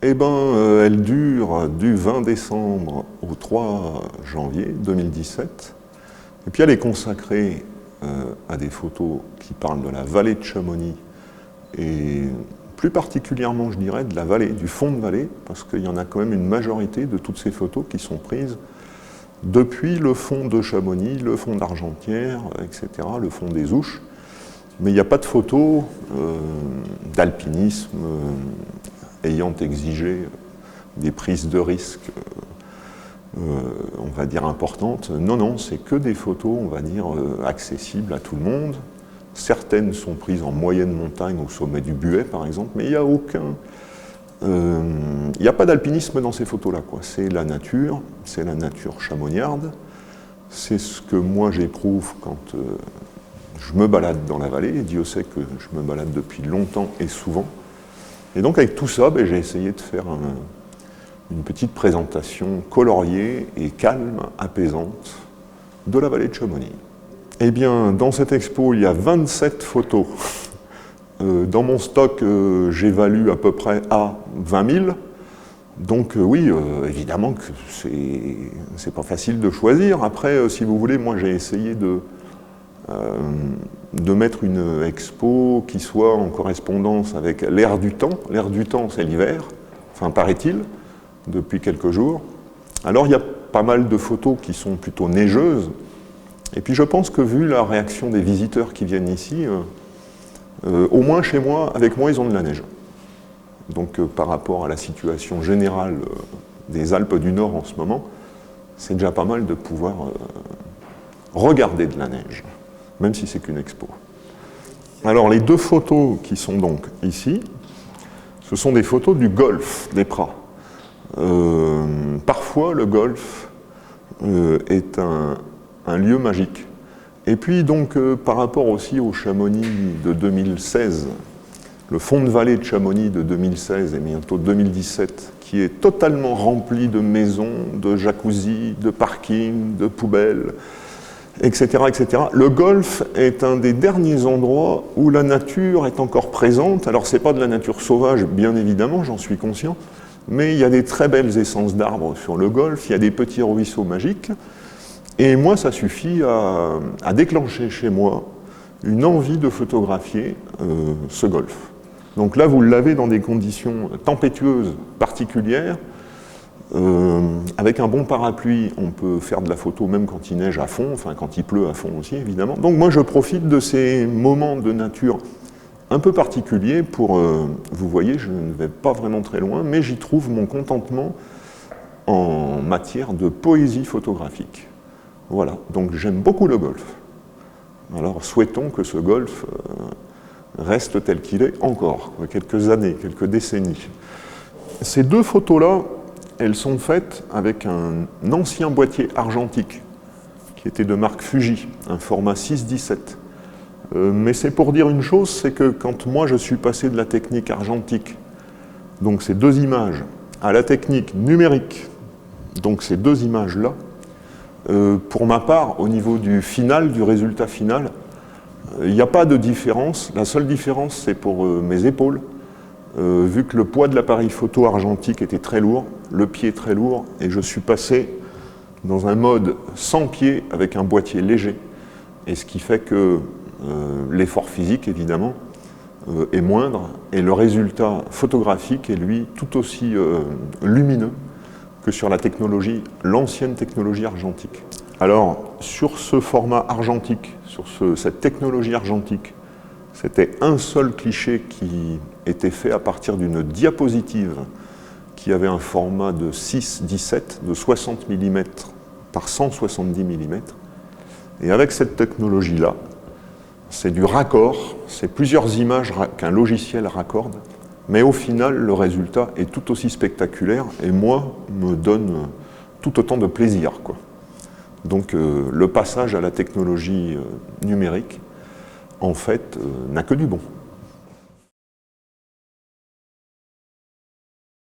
Eh ben, elle dure du 20 décembre au 3 janvier 2017. Et puis elle est consacrée à des photos qui parlent de la vallée de Chamonix et plus particulièrement, je dirais, de la vallée, du fond de vallée, parce qu'il y en a quand même une majorité de toutes ces photos qui sont prises depuis le fond de Chamonix, le fond d'Argentière, etc., le fond des Ouches. Mais il n'y a pas de photos d'alpinisme ayant exigé des prises de risques, on va dire, importantes. Non, non, c'est que des photos, on va dire, accessibles à tout le monde. Certaines sont prises en moyenne montagne, au sommet du Buet, par exemple, mais il n'y a aucun... il n'y a pas d'alpinisme dans ces photos-là, quoi. C'est la nature chamonniarde. C'est ce que moi j'éprouve quand je me balade dans la vallée, et Dieu sait que je me balade depuis longtemps et souvent. Et donc avec tout ça, ben, j'ai essayé de faire une petite présentation coloriée et calme, apaisante de la vallée de Chamonix. Eh bien, dans cette expo, il y a 27 photos. Dans mon stock, j'évalue à peu près à 20 000. Donc oui, évidemment que c'est pas facile de choisir. Après, si vous voulez, moi j'ai essayé de mettre une expo qui soit en correspondance avec l'ère du temps. L'ère du temps, c'est l'hiver, enfin paraît-il, depuis quelques jours. Alors il y a pas mal de photos qui sont plutôt neigeuses. Et puis je pense que vu la réaction des visiteurs qui viennent ici, au moins chez moi, avec moi, ils ont de la neige. Donc par rapport à la situation générale des Alpes du Nord en ce moment, c'est déjà pas mal de pouvoir regarder de la neige, même si c'est qu'une expo. Alors les deux photos qui sont donc ici, ce sont des photos du golfe des Prats. Parfois le golfe est un lieu magique. Et puis donc par rapport aussi au Chamonix de 2016, le fond de vallée de Chamonix de 2016 et bientôt 2017, qui est totalement rempli de maisons, de jacuzzi, de parkings, de poubelles, etc., etc. Le golfe est un des derniers endroits où la nature est encore présente. Alors c'est pas de la nature sauvage, bien évidemment, j'en suis conscient, mais il y a des très belles essences d'arbres sur le golfe, il y a des petits ruisseaux magiques, et moi ça suffit à déclencher chez moi une envie de photographier ce golfe. Donc là, vous l'avez dans des conditions tempétueuses particulières. Avec un bon parapluie, on peut faire de la photo même quand il neige à fond, enfin quand il pleut à fond aussi, évidemment. Donc moi, je profite de ces moments de nature un peu particuliers pour, vous voyez, je ne vais pas vraiment très loin, mais j'y trouve mon contentement en matière de poésie photographique. Voilà, donc j'aime beaucoup le golfe. Alors souhaitons que ce golfe reste tel qu'il est encore, quelques années, quelques décennies. Ces deux photos-là, elles sont faites avec un ancien boîtier argentique qui était de marque Fuji, un format 6-17. Mais c'est pour dire une chose, c'est que quand moi je suis passé de la technique argentique, donc ces deux images, à la technique numérique, donc ces deux images-là, pour ma part, au niveau du final, du résultat final, il n'y a pas de différence. La seule différence, c'est pour mes épaules. Vu que le poids de l'appareil photo argentique était très lourd, le pied très lourd, et je suis passé dans un mode sans pied avec un boîtier léger. Et ce qui fait que l'effort physique, évidemment, est moindre, et le résultat photographique est, lui, tout aussi lumineux que sur la technologie, l'ancienne technologie argentique. Alors, sur ce format argentique, sur cette technologie argentique, c'était un seul cliché qui était fait à partir d'une diapositive qui avait un format de 6-17, de 60 mm par 170 mm. Et avec cette technologie-là, c'est du raccord, c'est plusieurs images qu'un logiciel raccorde, mais au final, le résultat est tout aussi spectaculaire et moi, me donne tout autant de plaisir, quoi. Donc le passage à la technologie numérique, en fait, n'a que du bon.